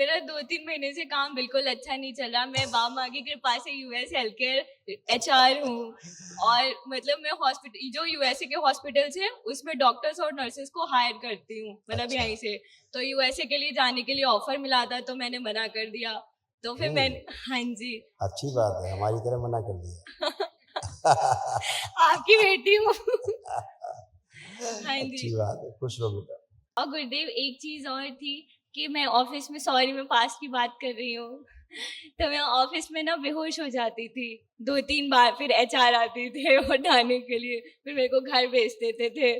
मेरा 2-3 महीने से काम बिल्कुल अच्छा नहीं चला। मैं बाबा माँ की कृपा से यूएस हेल्थ केयर एचआर हूँ और मतलब मैं हॉस्पिटल जो यूएसए के हॉस्पिटल्स हैं उसमें डॉक्टर्स और नर्सेस को हायर करती हूँ, मतलब अच्छा। यहीं से। तो यूएसए के लिए जाने के लिए ऑफर मिला था तो मैंने मना कर दिया। तो फिर मैंने, हाँ जी, अच्छी बात है, हमारी तरह मना कर दिया। आपकी बेटी हूँ। हाँ जी। अच्छी बात है, खुश रहो बेटा। और गुरुदेव एक चीज और थी कि मैं ऑफिस में, सॉरी मैं पास्ट की बात कर रही हूँ, तो मैं ऑफिस में ना बेहोश हो जाती थी 2-3 बार, फिर एचआर आते थे उठाने के लिए, फिर मेरे को घर भेज देते थे।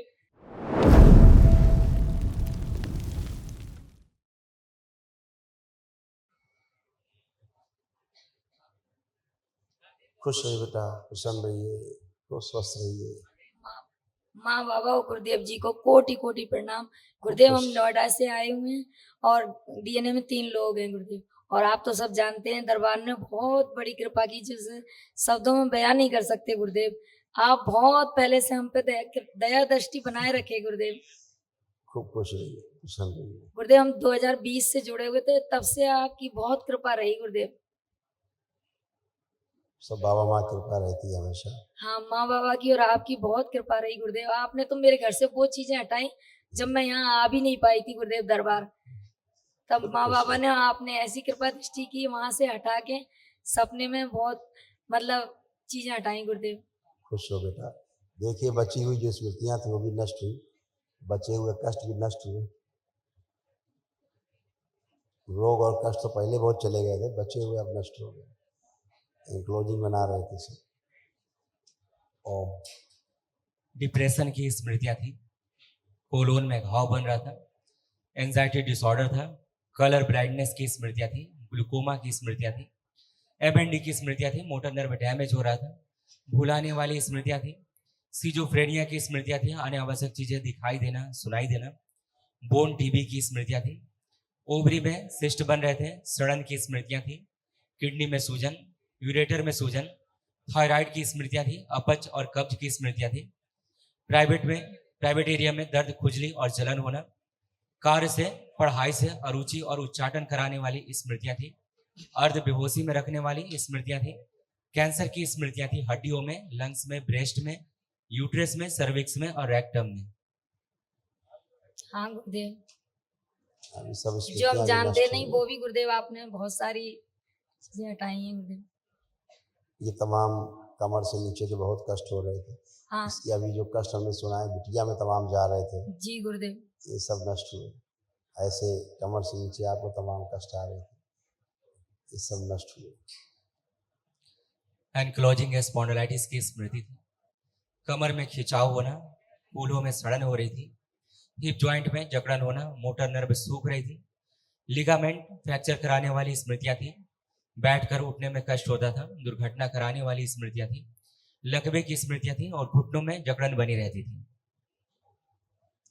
खुश रहिए बेटा, प्रसन्न रहिए, तो स्वस्थ रहिए। माँ बाबा और गुरुदेव जी को कोटि कोटि प्रणाम। गुरुदेव हम नोएडा से आए हुए हैं और डीएनए में 3 लोग हैं गुरुदेव। और आप तो सब जानते हैं दरबार ने बहुत बड़ी कृपा की, जिसे शब्दों में बयान नहीं कर सकते गुरुदेव। आप बहुत पहले से हम पे दया दृष्टि बनाए रखे गुरुदेव। खूब खुश रहिए, प्रसन्न रहिए। गुरुदेव हम 2020 से जुड़े हुए थे, तब से आपकी बहुत कृपा रही गुरुदेव। सब बाबा माँ की कृपा रहती है हमेशा। हाँ, माँ बाबा की और आपकी बहुत कृपा रही गुरुदेव। आपने तो मेरे घर से वो चीजें हटाई जब मैं यहाँ आ भी नहीं पाई थी गुरुदेव दरबार। तब माँ बाबा ने, आपने ऐसी कृपा दृष्टि की, वहां से हटा के सपने में बहुत मतलब चीजें हटाई गुरुदेव। खुश हो बेटा। देखिए बची हुई जो स्मृतियां थी वो भी नष्ट हुई, बचे हुए कष्ट भी नष्ट हुए। रोग और कष्ट तो पहले बहुत चले गए थे, बचे हुए अब नष्ट हो गए। क्लोजिंग बना रहे थे सब। ओम। डिप्रेशन की स्मृतियां थी, कोलोन में घाव बन रहा था, एंजाइटी डिसऑर्डर था, कलर ब्लाइंडनेस की स्मृतियां थी, ग्लूकोमा की स्मृतियां थी, एबेंडी की स्मृतियां थी, मोटर नर्व डैमेज हो रहा था, भुलाने वाली स्मृतियां थी, सिजोफ्रेनिया की स्मृतियां थी, अनावश्यक चीजें दिखाई देना, सुनाई देना, बोन टीबी की स्मृतियां थी, ओवरी में सिस्ट बन रहे थे, सड़न की स्मृतियां थी, किडनी में सूजन, यूरेटर में सूजन, थायराइड की स्मृतियां थी, अपच और कब्ज की स्मृतियां थी, प्राइवेट एरिया में दर्द, खुजली और जलन होना, कार्य से, पढ़ाई से अरुचि और उच्चाटन कराने वाली स्मृतियां थी, अर्ध बेहोशी में रखने वाली स्मृतियां थी, कैंसर की स्मृतियां थी, हड्डियों में, लंग्स में, ब्रेस्ट में, यूट्रस में, सर्विक्स में और रेक्टम में। हाँ गुरुदेव, अभी सब जो हम जानते नष्ट नहीं हो वो भी गुरुदेव आपने बहुत सारी चीजें हटाई हैं गुरुदेव। गई। ये तमाम कमर से नीचे के बहुत कष्ट हो रहे थे, हाँ इसकी अभी जो कष्ट हमने सुना है, बिटिया में तमाम जा रहे थे, जी गुरुदेव। ये सब नष्ट हुए। ऐसे कमर से नीचे आपको तमाम कष्ट आ रहे थे, ये सब नष्ट हुए। एनक्लोजिंग स्पॉन्डिलाइटिस की स्मृति थी, कमर में खिंचाव होना, कूल्हों में सड़न हो रही थी, हिप जॉइंट में जकड़न होना, मोटर नर्व सूख रही थी, लिगामेंट फ्रैक्चर कराने वाली स्मृतियां थी, बैठकर उठने में कष्ट होता था, दुर्घटना कराने वाली स्मृतियां थी, लकवे की स्मृतियां थी और घुटनों में जकड़न बनी रहती थी।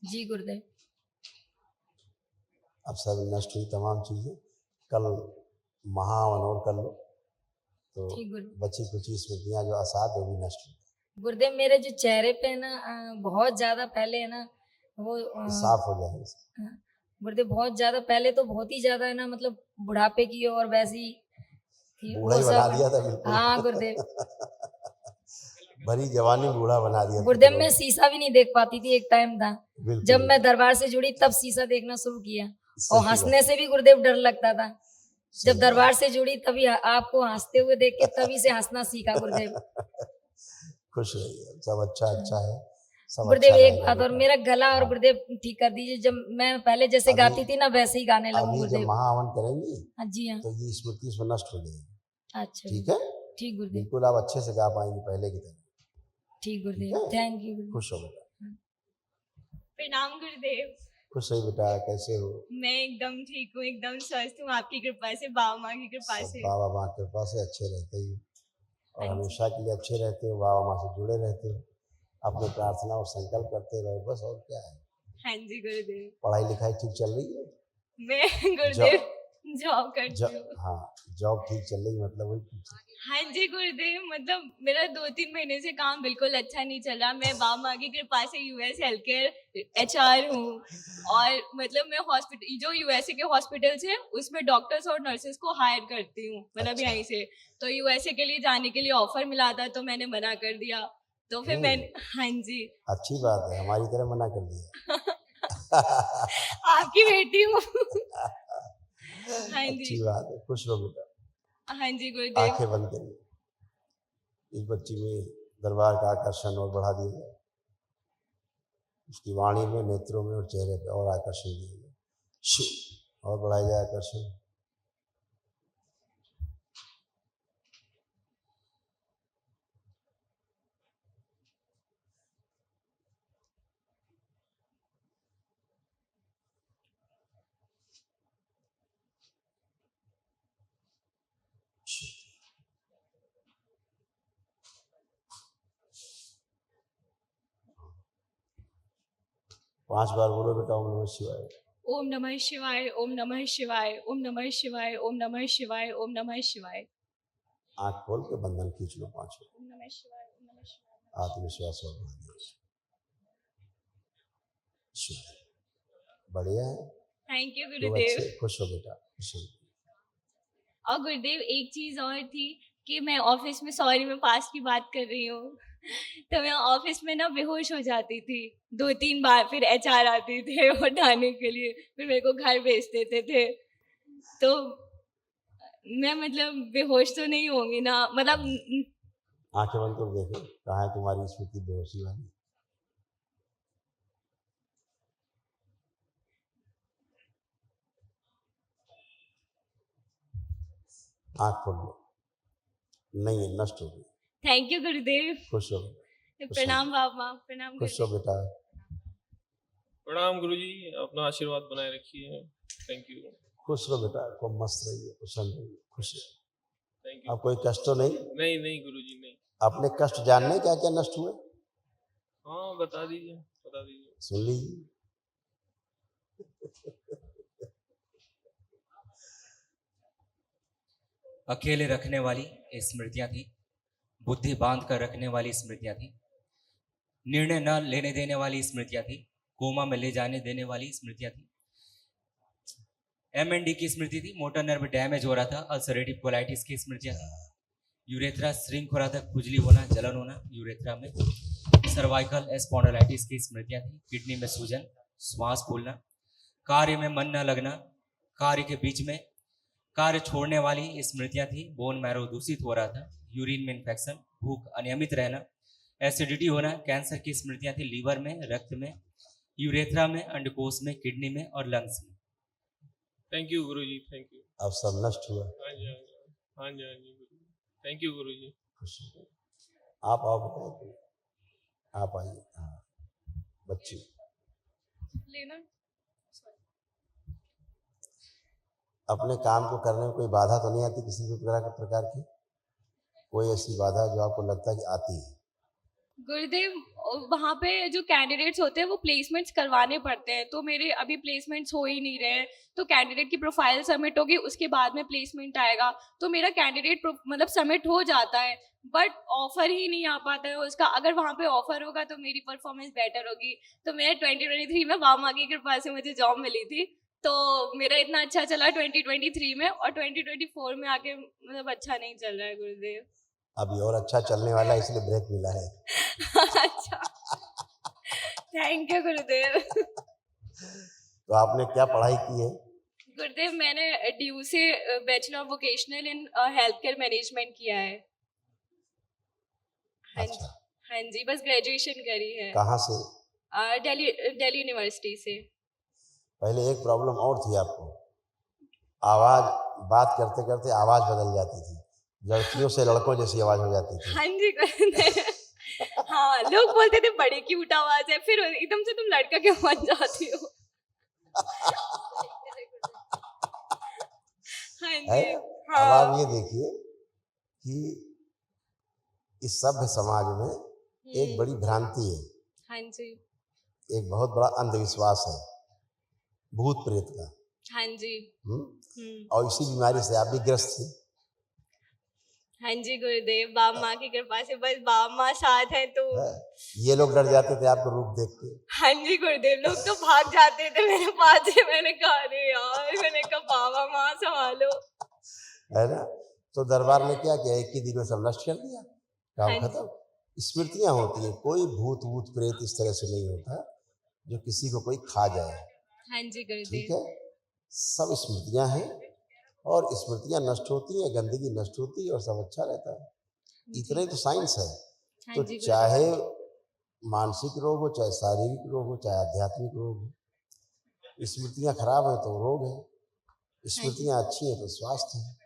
जी गुरुदेव। अब सब नष्ट हुई तमाम चीज़ें। कल महावन और कर लो तो बची कुछ स्मृतियाँ जो असाध्य वो भी नष्ट हुई। गुरुदेव मेरे जो चेहरे पे ना बहुत ज्यादा पहले है ना वो साफ हो जाएंगे। गुरुदेव बहुत ज्यादा पहले तो बहुत ही ज्यादा है ना, मतलब बुढ़ापे की और वैसी थी बूढ़ा ही बना दिया था बिल्कुल। हाँ गुरुदेव। भरी जवानी बूढ़ा बना दिया गुरुदेव मैं शीशा भी नहीं देख पाती थी, एक टाइम था जब मैं दरबार से जुड़ी तब शीशा देखना शुरू किया, और हंसने से भी गुरुदेव डर लगता था। जब दरबार से जुड़ी तभी आपको हंसते हुए देख के तभी से हंसना सीखा गुरुदेव। खुश रहिए, सब अच्छा है। गुरुदेव एक बात और, मेरा गला और गुरुदेव ठीक कर दीजिए, जब मैं पहले जैसे गाती थी ना वैसे ही गाने लगूं गुरुदेव। जब महावन करेंगी जी हाँ, तो ये स्मृति इसमें नष्ट हो जाएगी। अच्छा ठीक है, ठीक गुरुदेव, बिल्कुल आप अच्छे से गा पाएंगे पहले की तरह। ठीक गुरुदेव, थैंक यू। खुश हो बेटा। प्रणाम गुरुदेव। खुश रही बेटा, कैसे हो? मैं एकदम ठीक हूँ, एकदम स्वस्थ हूँ आपकी कृपा से, बाबा माँ की कृपा से। बाबा माँ की कृपा से अच्छे रहते ही और हमेशा के लिए अच्छे रहते हो, बाबा माँ से जुड़े रहते हो, अपनी प्रार्थना और संकल्प करते रहो, बस और क्या है। हाँ जी गुरुदेव। पढ़ाई लिखाई ठीक चल रही है? मैं गुरुदेव जॉब करती हूँ। हाँ, जॉब ठीक चल रही मतलब वही पूछा। हाँ जी गुरुदेव, मतलब मेरा 2-3 महीने से काम बिल्कुल अच्छा नहीं चल रहा। मैं बाबा माँ की कृपा से यूएस हेल्थ केयर एचआर हूँ, और मतलब मैं हॉस्पिटल जो यूएसए के हॉस्पिटल्स हैं उसमें डॉक्टर्स और नर्सेस को हायर करती हूँ, मतलब अच्छा। यहीं से। तो यूएसए के लिए जाने के लिए ऑफर मिला था, तो मैंने मना कर दिया। तो फिर मैंने, हाँ जी, अच्छी बात है, हमारी तरह मना कर दिया। आपकी बेटी हूँ। हाँ जी, अच्छी बात है, खुश रहो बेटा, हाँ जी गुरुदेव। आंखें बंद करिए। इस बच्ची में दरबार का आकर्षण और बढ़ा दिया जाए, उसकी वाणी में, नेत्रों में और चेहरे पे और आकर्षण दिया जाए, और बढ़ाया जाए आकर्षण। पांच बार बोलो बेटा ओम नमः शिवाय। ओम नमः शिवाय, ओम नमः शिवाय, ओम नमः शिवाय, ओम नमः शिवाय, ओम नमः शिवाय। आंख खोल के बंधन खींच लो 5 बार। ओम नमः शिवाय, ओम नमः शिवाय। आत्मविश्वास और बढ़ा दिया। बढ़िया है, थैंक यू तो गुरुदेव। अच्छे, खुश हो बेटा, खुश हो। और गुरुदेव एक चीज और थी कि मैं ऑफिस में, सॉरी मैं पास की बात कर रही हूँ, तो मैं ऑफिस में ना बेहोश हो जाती थी 2-3 बार, फिर एचआर आती थे उठाने के लिए, फिर मेरे को घर भेज देते थे। तो मैं मतलब बेहोश तो नहीं होंगी ना, मतलब आंखें बंद कर देखो, कहाँ है तुम्हारी स्मृति बेहोशी वाली। आंख खोल लो, नहीं है, नष्ट हो गई। थैंक यू गुरुदेव। खुश हो बेटा, खुश हो, प्रणाम बाबा, प्रणाम खुश हो गुरुदेव। बेटा। प्रणाम गुरुजी, अपना आशीर्वाद बनाए रखिए। Thank you. खुश रहो बेटा, खूब मस्त रहिए, प्रसन्न रहिए, खुश रहिए। Thank you. अब कोई कष्ट तो नहीं? नहीं नहीं गुरुजी, नहीं। अपने कष्ट जानने क्या क्या नष्ट हुए, हाँ बता दीजिए, बता दीजिए। सुन लीजिए। अकेले रखने वाली स्मृतियां थी, बुद्धि बांध कर रखने वाली स्मृतियां थी, निर्णय न लेने देने वाली स्मृतियां थी, कोमा में ले जाने देने वाली स्मृतियां थी, MND की स्मृति थी, मोटर नर्व डैमेज हो रहा था, अल्सरेटिव कोलाइटिस की स्मृतियां थी, यूरेथ्रा श्रिंक हो रहा था, खुजली होना, जलन होना यूरेथ्रा में, सर्वाइकल स्पॉन्डिलाइटिस की स्मृतियां थी, किडनी में सूजन, श्वास फूलना, कार्य में मन न लगना, कार्य के बीच में कार्य छोड़ने वाली स्मृतियां थी, बोन मैरो दूषित हो रहा था, यूरिन में इन्फेक्शन, भूख अनियमित रहना, एसिडिटी होना, कैंसर की स्मृतियां थी, लीवर में, रक्त में, यूरेथ्रा में, अंडकोश में, किडनी में और लंग्स में। Thank you Guruji, thank you. अब सब नष्ट हुआ। हाँ जी, हाँ जी, हाँ जी, हाँ जी गुरुजी। थैंक यू गुरुजी। खुश हो। आप आओ बेटा, आप आइए। हाँ बच्ची, लेना। अपने काम को करने में कोई बाधा तो नहीं आती किसी भी प्रकार की? कोई ऐसी बाधा जो आपको लगता है कि आती है? गुरुदेव, वहाँ पे जो कैंडिडेट्स होते हैं वो प्लेसमेंट्स करवाने पड़ते हैं, तो मेरे अभी प्लेसमेंट्स हो ही नहीं रहे हैं। तो कैंडिडेट की प्रोफाइल सबमिट होगी, उसके बाद में प्लेसमेंट आएगा, तो मेरा कैंडिडेट मतलब सबमिट हो जाता है, बट ऑफर ही नहीं आ पाता है उसका। अगर वहाँ पे ऑफर होगा तो मेरी परफॉर्मेंस बेटर होगी। तो मेरे 2023 में बाबा की कृपा से मुझे जॉब मिली थी, तो मेरा इतना अच्छा चला 2023 में, और 2024 में आके मतलब अच्छा नहीं चल रहा है गुरुदेव। अभी और अच्छा चलने वाला है, इसलिए ब्रेक मिला है। अच्छा, थैंक यू गुरुदेव। तो आपने क्या पढ़ाई की है? गुरुदेव, मैंने ड्यू से bachelor vocational in health care management किया है। हाँ जी, अच्छा, हाँ जी, बस ग्रेजुएशन करी है। कहाँ से? दिल्ली यूनिवर्सिटी से। पहले एक प्रॉब्लम और थी आपको, आवाज, बात करते करते आवाज बदल जाती थी, लड़कियों से लड़कों जैसी आवाज हो जाती थी। हाँ जी गुरुदेव। हाँ, लोग बोलते थे बड़ी क्यूट आवाज है, फिर एकदम से तुम लड़का क्यों बन जाती हो। हाँ है? जी, अब हाँ। आप ये देखिए कि इस सभ्य समाज में एक बड़ी भ्रांति है, हाँ जी, एक बहुत बड़ा अंधविश्वास है भूत प्रेत का। हाँ जी। और इसी बीमारी से आप भी ग्रस्त थे। हाँ जी गुरुदेव, बाबा माँ की कृपा से बस बाबा माँ साथ है तो। है? ये लोग डर जाते थे आपको रूप देख के। हाँ जी गुरुदेव, लोग तो भाग जाते थे मेरे पास से। मैंने कहा अरे यार, मैंने कहा बाबा माँ संभालो। है ना? तो दरबार ने क्या किया, एक ही दिन में सब नष्ट कर दिया, काम हाँ जी। खत्म। स्मृतियां होती हैं, कोई भूत वूत प्रेत इस तरह से नहीं होता जो किसी को कोई खा जाए। हाँ जी ठीक गुरुदेव। है, सब स्मृतियां हैं और स्मृतियां नष्ट होती हैं, गंदगी नष्ट होती है और सब अच्छा रहता है। इतना ही तो साइंस है। हाँ तो जी गुरुदेव। चाहे मानसिक रोग हो, चाहे शारीरिक रोग हो, चाहे आध्यात्मिक रोग हो, स्मृतियां खराब है तो रोग है, स्मृतियां अच्छी है तो स्वास्थ्य है।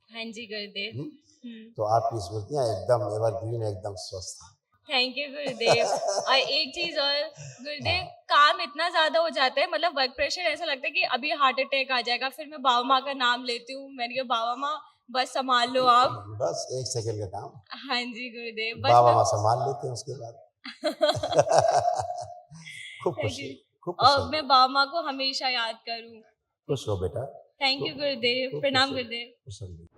हाँ जी गुरुदेव। हम्म? तो आपकी स्मृतियां एकदम एवरग्रीन, एकदम स्वस्थ हैं। थैंक यू गुरुदेव। और एक चीज और गुरुदेव, काम इतना ज्यादा हो जाता है, मतलब वर्क प्रेशर, ऐसा लगता है कि अभी हार्ट अटैक आ जाएगा। फिर मैं बाबा माँ का नाम लेती हूँ, मैंने कहा बाबा माँ बस संभाल लो आप। बस 1 सेकंड का काम, हाँ जी गुरुदेव, बस बाबा मैं माँ संभाल लेते हैं उसके बाद। खूब Thank खुशी, you. खूब खुश और रहो, मैं बाबा माँ को हमेशा याद करूँ। खुश रहो बेटा। थैंक यू गुरुदेव, खूब प्रणाम खुश रहो, गुरुदेव। खुश रहो।